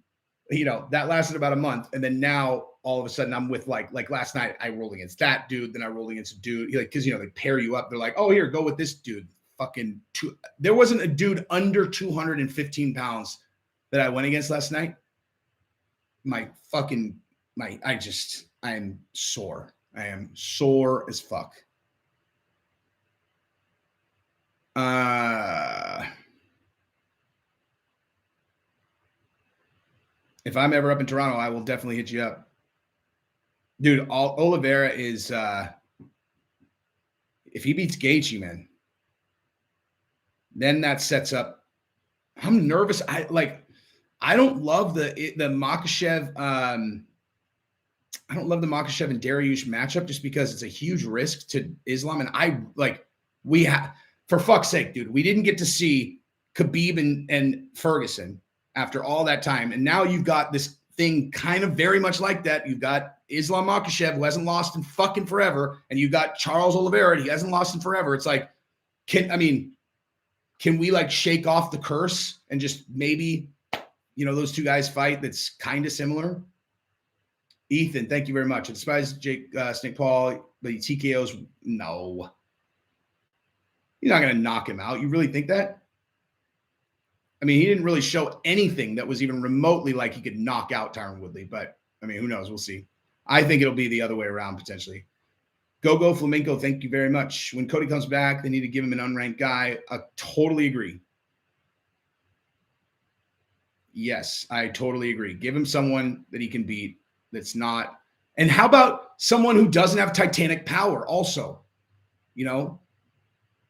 that lasted about a month. And then now all of a sudden I'm with like last night I rolled against that dude. Then I rolled against a dude cause they pair you up. They're like, oh, here, go with this dude. There wasn't a dude under 215 pounds that I went against last night. I am sore. I am sore as fuck. If I'm ever up in Toronto, I will definitely hit you up. Dude, Oliveira is if he beats Gaethje, man, then that sets up. I'm nervous. I don't love the Makhachev. I don't love the Makhachev and Dariush matchup just because it's a huge risk to Islam. And for fuck's sake, dude, we didn't get to see Khabib and Ferguson after all that time. And now you've got this thing kind of very much like that. You've got Islam Makhachev, who hasn't lost in fucking forever. And you've got Charles Oliveira, he hasn't lost in forever. It's like, can we like shake off the curse and just maybe, those two guys fight that's kind of similar? Ethan, thank you very much. I despise Jake Snake Paul, but he TKOs. No. You're not going to knock him out. You really think that? I mean, he didn't really show anything that was even remotely like he could knock out Tyron Woodley, but I mean, who knows? We'll see. I think it'll be the other way around potentially. Go Flamenco, thank you very much. When Cody comes back, they need to give him an unranked guy. I totally agree. Yes, I totally agree. Give him someone that he can beat that's not. And how about someone who doesn't have titanic power also?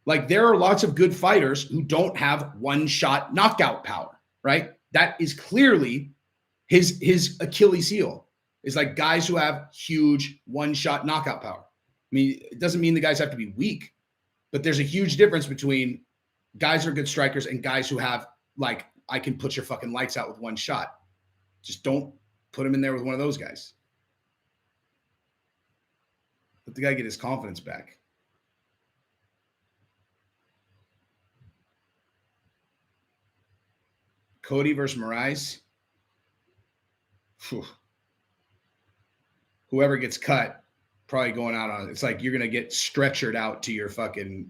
Like there are lots of good fighters who don't have one-shot knockout power, right? That is clearly his Achilles heel, is like guys who have huge one-shot knockout power. I mean, it doesn't mean the guys have to be weak, but there's a huge difference between guys who are good strikers and guys who have like, I can put your fucking lights out with one shot. Just don't put him in there with one of those guys. Let the guy get his confidence back. Cody versus Moraes. Whoever gets cut, probably going out on it. It's like you're going to get stretchered out to your fucking,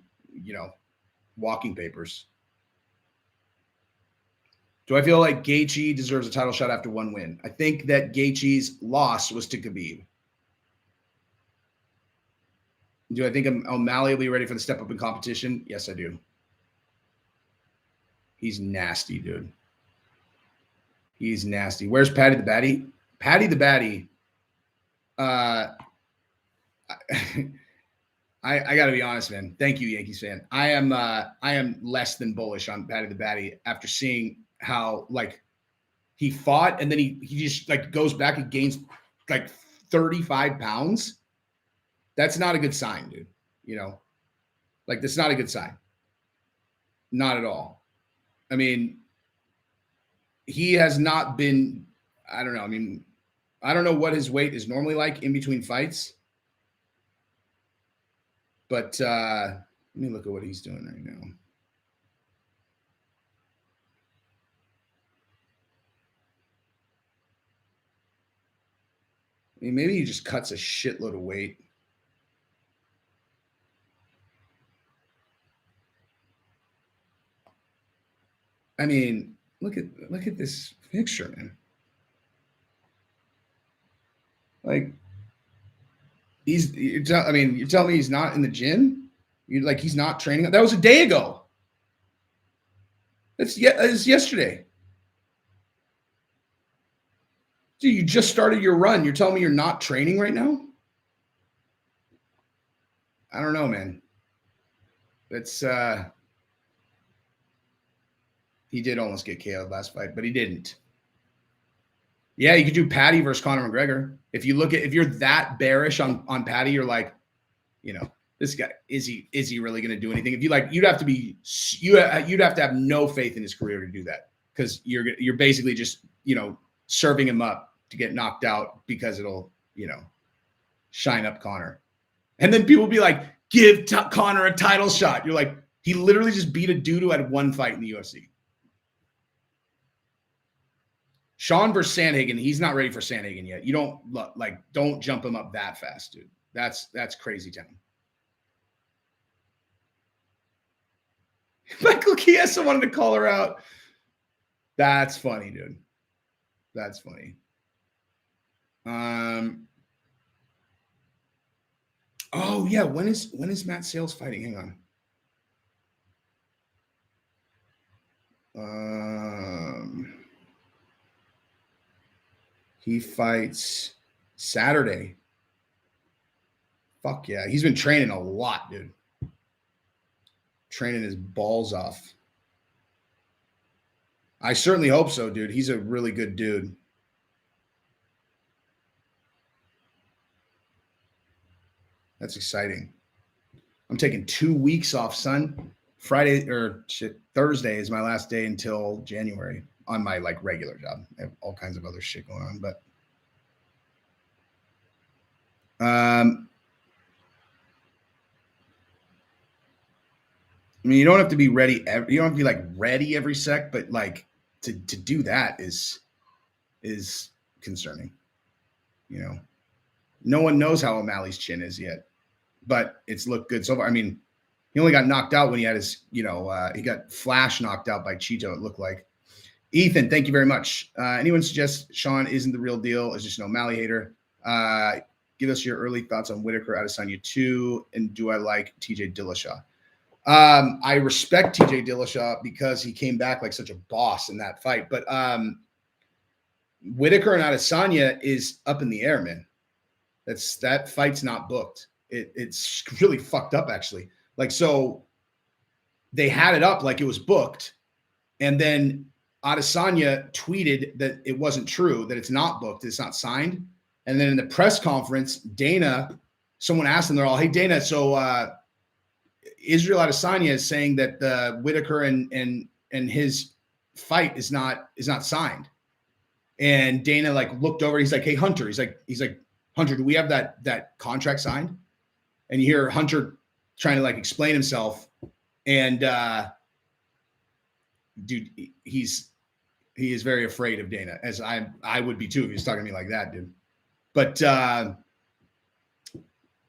walking papers. Do I feel like Gaethje deserves a title shot after one win? I think that Gaethje's loss was to Khabib. Do I think O'Malley will be ready for the step up in competition? Yes, I do. He's nasty, dude. He's nasty. Where's Patty the Batty? Patty the Batty. I got to be honest, man. Thank you, Yankees fan. I am less than bullish on Patty the Batty after seeing how like he fought and then he just like goes back and gains like 35 pounds. That's not a good sign, dude. Like that's not a good sign. Not at all. I mean, he has not been, I don't know. I mean, I don't know what his weight is normally like in between fights. But let me look at what he's doing right now. I mean, maybe he just cuts a shitload of weight. I mean, look at this picture, man. Like, you're telling me he's not in the gym? He's not training? That was a day ago. It's yesterday. Dude, you just started your run. You're telling me you're not training right now? I don't know, man. It's he did almost get KO'd last fight, but he didn't. Yeah, you could do Patty versus Conor McGregor. If you're that bearish on Patty, you're like, this guy, is he really going to do anything? If you'd have to have no faith in his career to do that, because you're basically just serving him up to get knocked out because it'll, shine up Conor. And then people will be like, give Conor a title shot. You're like, he literally just beat a dude who had one fight in the UFC. Sean versus Sandhagen, he's not ready for Sandhagen yet. You don't jump him up that fast, dude. That's crazy town. Michael Chiesa wanted to call her out. That's funny, dude. That's funny. Oh yeah, when is Matt Sales fighting? Hang on. He fights Saturday. Fuck yeah. He's been training a lot, dude. Training his balls off. I certainly hope so, dude. He's a really good dude. That's exciting. I'm taking 2 weeks off, son. Thursday is my last day until January on my regular job. I have all kinds of other shit going on, but I mean, you don't have to be ready. You don't have to be ready every sec, but to do that is concerning. No one knows how O'Malley's chin is yet, but it's looked good so far. I mean, he only got knocked out when he had his, he got flash knocked out by Cheeto. It looked like. Ethan, thank you very much. Anyone suggests Sean isn't the real deal? Is just an O'Malley hater? Give us your early thoughts on Whitaker, Adesanya 2, and do I like TJ Dillashaw? I respect TJ Dillashaw because he came back like such a boss in that fight. But Whitaker and Adesanya is up in the air, man. That fight's not booked. It's really fucked up, actually. So they had it up like it was booked, and then Adesanya tweeted that it wasn't true, that it's not booked, it's not signed. And then in the press conference, someone asked them, they're all, hey, Dana, so Israel Adesanya is saying that the Whitaker and his fight is not signed. And Dana looked over, he's like, hey, Hunter, he's like, Hunter, do we have that contract signed? And you hear Hunter trying to explain himself. And dude, he is very afraid of Dana, as I would be too if he was talking to me like that, dude. But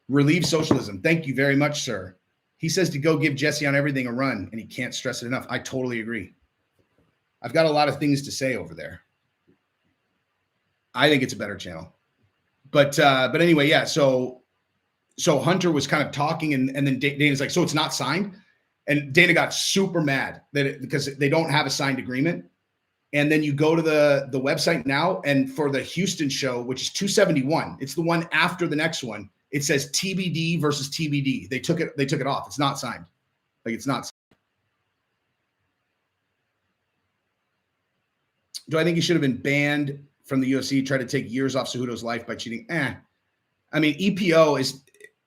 Relieve Socialism, thank you very much, sir. He says to go give Jesse on Everything a run, and he can't stress it enough. I totally agree. I've got a lot of things to say over there. I think it's a better channel. But anyway, yeah. So Hunter was kind of talking, and then Dana's like, so it's not signed? And Dana got super mad because they don't have a signed agreement. And then you go to the website now, and for the Houston show, which is 271, it's the one after the next one. It says TBD versus TBD. They took it off. It's not signed. It's not signed. Do I think he should have been banned from the UFC? Try to take years off Cejudo's life by cheating? I mean, EPO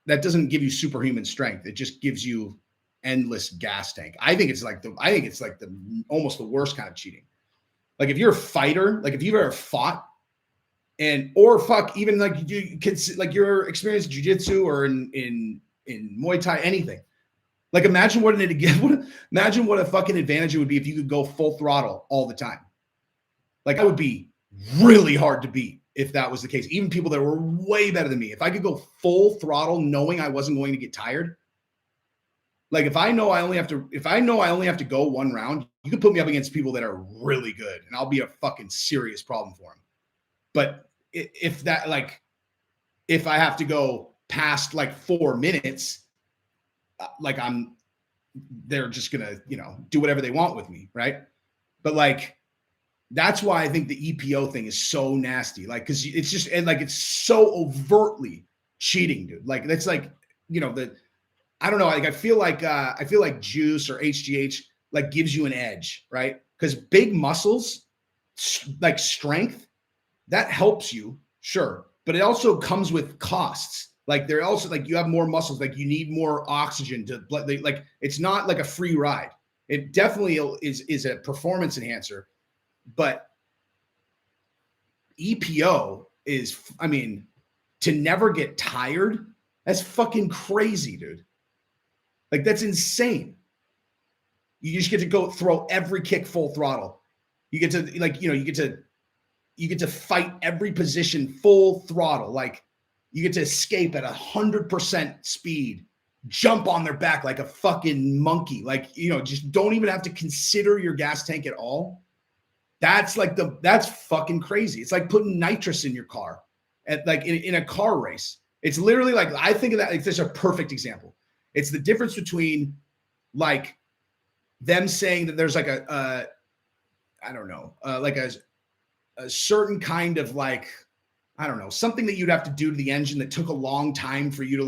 that doesn't give you superhuman strength. It just gives you endless gas tank. I think it's almost the worst kind of cheating. If you're a fighter, if you've ever fought, even you could your experience in jiu-jitsu or in Muay Thai, anything. Imagine what a fucking advantage it would be if you could go full throttle all the time. That would be really hard to beat if that was the case. Even people that were way better than me, if I could go full throttle knowing I wasn't going to get tired. If I know I only have to go one round, you can put me up against people that are really good, and I'll be a fucking serious problem for them. But if I have to go past 4 minutes, they're just gonna, do whatever they want with me, right? But that's why I think the EPO thing is so nasty. Because it's just, and it's so overtly cheating, dude. That's I don't know. I feel like juice or HGH gives you an edge, right? Because big muscles, strength, that helps you, sure, but it also comes with costs. They're also you have more muscles, you need more oxygen to it's not a free ride. It definitely is a performance enhancer, but EPO is, I mean, to never get tired, that's fucking crazy, dude. Like, that's insane. You just get to go throw every kick full throttle. You get to, like, you get to fight every position full throttle. Like, you get to escape at 100% speed, jump on their back like a fucking monkey. Like, just don't even have to consider your gas tank at all. That's fucking crazy. It's like putting nitrous in your car in a car race. It's literally like, I think of that, like, this is a perfect example. It's the difference between like them saying that there's like a certain kind of, like, I don't know, something that you'd have to do to the engine that took a long time for you to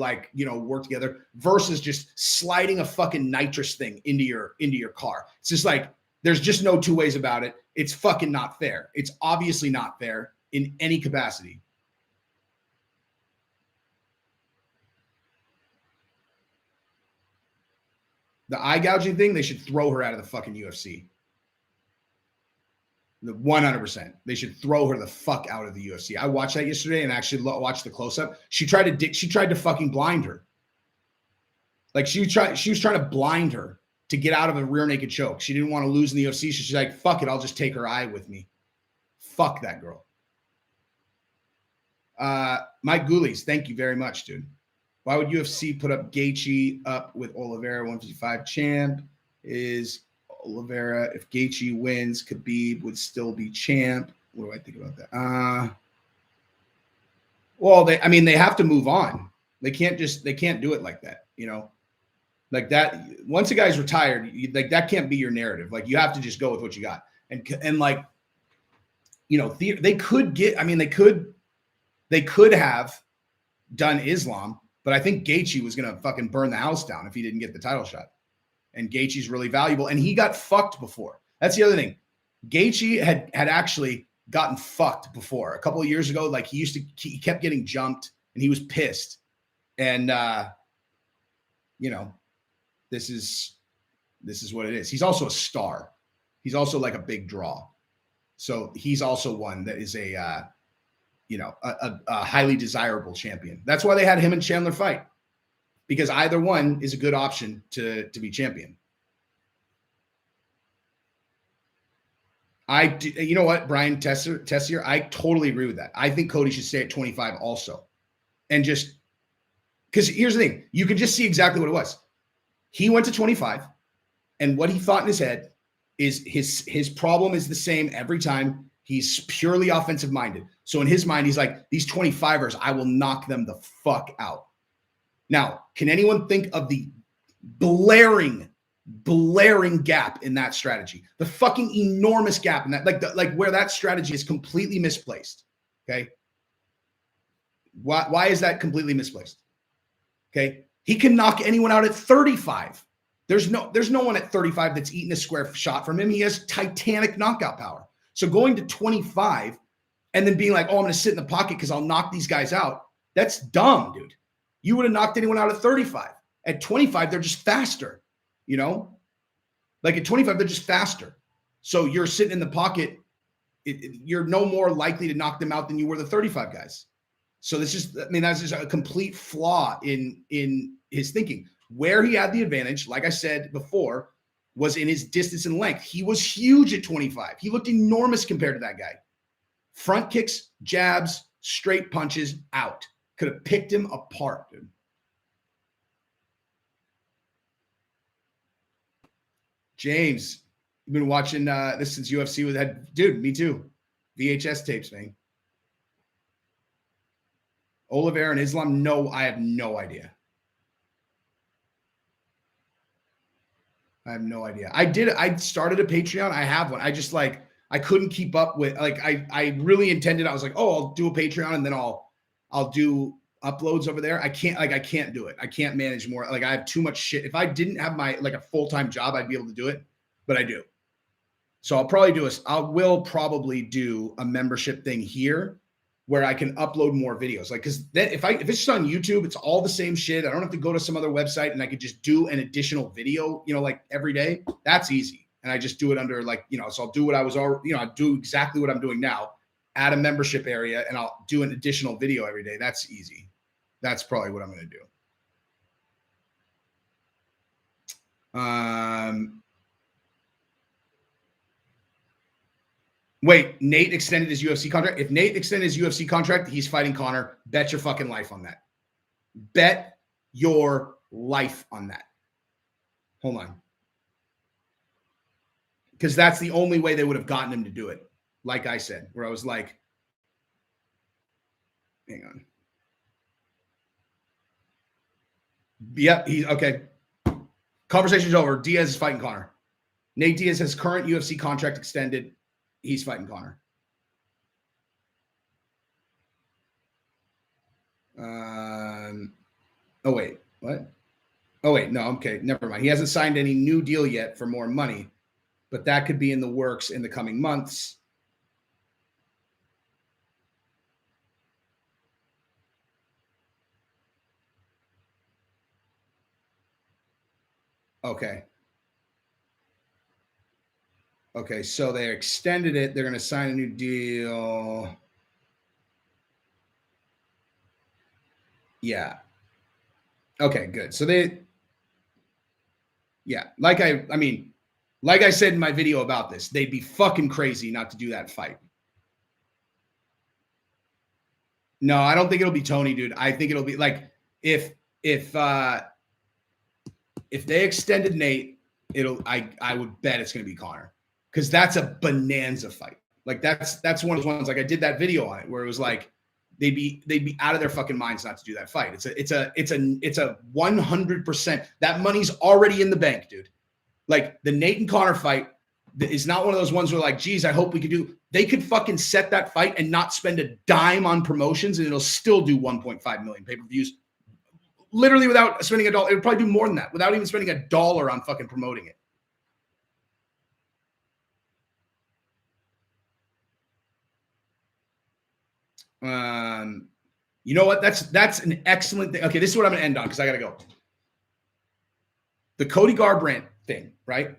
work together versus just sliding a fucking nitrous thing into your car. It's just like, there's just no two ways about it. It's fucking not fair. It's obviously not fair in any capacity. The eye gouging thing, they should throw her out of the fucking UFC. 100%. They should throw her the fuck out of the UFC. I watched that yesterday and actually watched the close-up. She tried to fucking blind her. Like, she was trying to blind her to get out of a rear naked choke. She didn't want to lose in the UFC. So she's like, fuck it, I'll just take her eye with me. Fuck that girl. Mike Goolies, thank you very much, dude. Why would UFC put up Gaethje up with Oliveira 155 champ? Is Oliveira, if Gaethje wins, Khabib would still be champ? What do I think about that? Well, they have to move on. They can't do it like that, like that. Once a guy's retired, like, that can't be your narrative. Like, you have to just go with what you got. And like, they could have done Islam, but I think Gaethje was going to fucking burn the house down if he didn't get the title shot. And Gaethje's really valuable, and he got fucked before. That's the other thing. Gaethje had actually gotten fucked before. A couple of years ago, like, he kept getting jumped, and he was pissed. And this is what it is. He's also a star. He's also like a big draw. So he's also one that is a highly desirable champion. That's why they had him and Chandler fight, because either one is a good option to be champion. You know what, Brian Tessier, I totally agree with that. I think Cody should stay at 25 also. And just because here's the thing, you can just see exactly what it was. He went to 25, and what he thought in his head is his problem is the same every time. He's purely offensive minded. So in his mind, he's like, these 25ers, I will knock them the fuck out. Now, can anyone think of the blaring gap in that strategy? The fucking enormous gap in that, like where that strategy is completely misplaced. Okay. Why is that completely misplaced? Okay. He can knock anyone out at 35. There's no one at 35 that's eaten a square shot from him. He has titanic knockout power. So going to 25 and then being like, oh, I'm going to sit in the pocket because I'll knock these guys out. That's dumb, dude. You would have knocked anyone out at 35. At 25, they're just faster, Like, at 25, they're just faster. So you're sitting in the pocket. You're no more likely to knock them out than you were the 35 guys. So that's just a complete flaw in his thinking. Where he had the advantage, like I said before, was in his distance and length. He was huge at 25. He looked enormous compared to that guy. Front kicks, jabs, straight punches, out. Could have picked him apart, dude. James, you've been watching this since UFC with that. Dude, me too. VHS tapes, man. Oliveira and Islam, no, I have no idea. I started a Patreon. I have one. I just I couldn't keep up with, I really intended, I was like, oh, I'll do a Patreon and then I'll do uploads over there. I can't do it. I can't manage more. I have too much shit. If I didn't have my, a full-time job, I'd be able to do it, but I do. So I will probably do a membership thing here where I can upload more videos. Cause then if it's just on YouTube, it's all the same shit. I don't have to go to some other website and I could just do an additional video, every day. That's easy. And I just do it under so I'll do what I was already, I do exactly what I'm doing now. add a membership area, and I'll do an additional video every day. That's easy. That's probably what I'm going to do. Wait, Nate extended his UFC contract? If Nate extended his UFC contract, he's fighting Conor. Bet your fucking life on that. Bet your life on that. Hold on. Because that's the only way they would have gotten him to do it. Like I said, where I was like, hang on. Yep, he's okay. Conversation's over. Diaz is fighting Conor. Nate Diaz has current UFC contract extended. He's fighting Conor. Oh, wait. What? Oh, wait. No, okay. Never mind. He hasn't signed any new deal yet for more money, but that could be in the works in the coming months. Okay. Okay, so they extended it. They're going to sign a new deal. Yeah. Okay, good. So like I said in my video about this, they'd be fucking crazy not to do that fight. No, I don't think it'll be Tony, dude. I think it'll be like if they extended Nate, I would bet it's going to be Conor, because that's a bonanza fight. Like that's one of those ones. Like I did that video on it where it was like they'd be out of their fucking minds not to do that fight. It's a 100%. That money's already in the bank, dude. Like the Nate and Conor fight is not one of those ones where like, geez, I hope we could do. They could fucking set that fight and not spend a dime on promotions, and it'll still do 1.5 million pay-per-views. Literally without spending $1. It would probably do more than that without even spending $1 on fucking promoting it. You know what? That's an excellent thing. Okay, this is what I'm gonna end on because I gotta go. The Cody Garbrandt thing, right?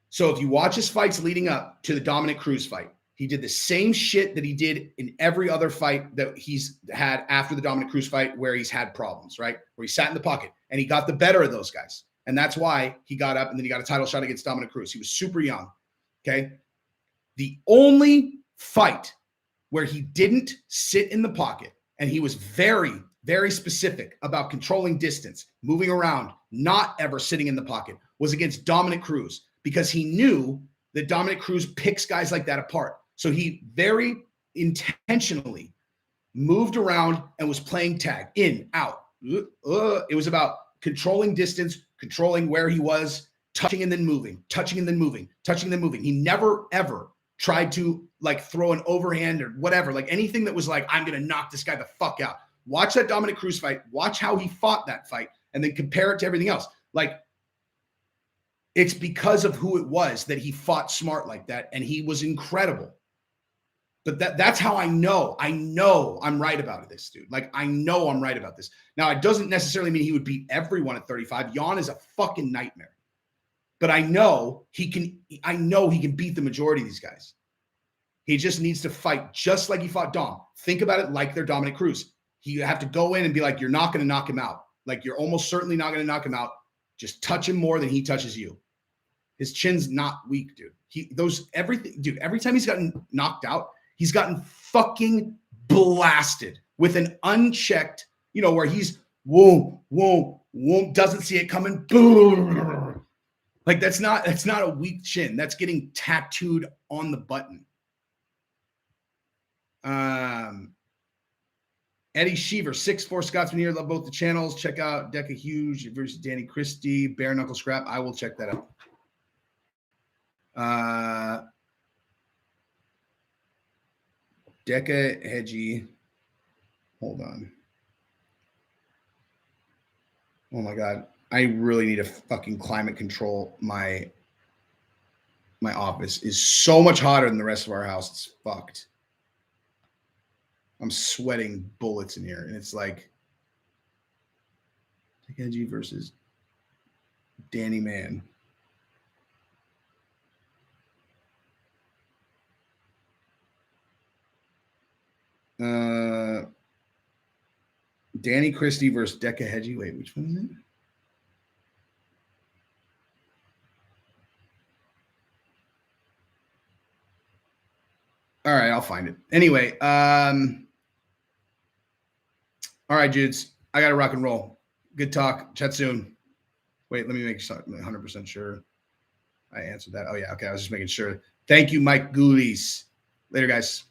So if you watch his fights leading up to the Dominic Cruz fight, he did the same shit that he did in every other fight that he's had after the Dominic Cruz fight where he's had problems, right? Where he sat in the pocket and he got the better of those guys. And that's why he got up and then he got a title shot against Dominic Cruz. He was super young, okay? The only fight where he didn't sit in the pocket and he was very, very specific about controlling distance, moving around, not ever sitting in the pocket, was against Dominic Cruz, because he knew that Dominic Cruz picks guys like that apart. So he very intentionally moved around and was playing tag, in, out. It was about controlling distance, controlling where he was, touching and then moving, touching and then moving, touching and then moving. He never, ever tried to like throw an overhand or whatever, like anything that was like, I'm going to knock this guy the fuck out. Watch that Dominic Cruz fight. Watch how he fought that fight and then compare it to everything else. Like, it's because of who it was that he fought smart like that, and he was incredible. But that's how I know I'm right about this, dude. Like, I know I'm right about this. Now, it doesn't necessarily mean he would beat everyone at 35. Jon is a fucking nightmare. But I know he can beat the majority of these guys. He just needs to fight just like he fought Dom. Think about it like they're Dominic Cruz. You have to go in and be like, you're not going to knock him out. Like, you're almost certainly not going to knock him out. Just touch him more than he touches you. His chin's not weak, dude. Every time he's gotten knocked out, he's gotten fucking blasted with an unchecked, where he's whoa, doesn't see it coming, boom. Like that's not a weak chin. That's getting tattooed on the button. Eddie Sheaver, 6'4" Scotsman here. Love both the channels. Check out Deca Huge versus Danny Christie, Bare Knuckle Scrap. I will check that out. Deca Hedgie. Hold on. Oh my God. I really need to fucking climate control. My office is so much hotter than the rest of our house. It's fucked. I'm sweating bullets in here. And it's like Deca Hedgie versus Danny Man. Danny Christie versus Deca Hedgie. Wait, which one is it? All right, I'll find it. Anyway, all right, dudes. I got to rock and roll. Good talk. Chat soon. Wait, let me make 100% sure I answered that. Oh, yeah. Okay, I was just making sure. Thank you, Mike Goolies. Later, guys.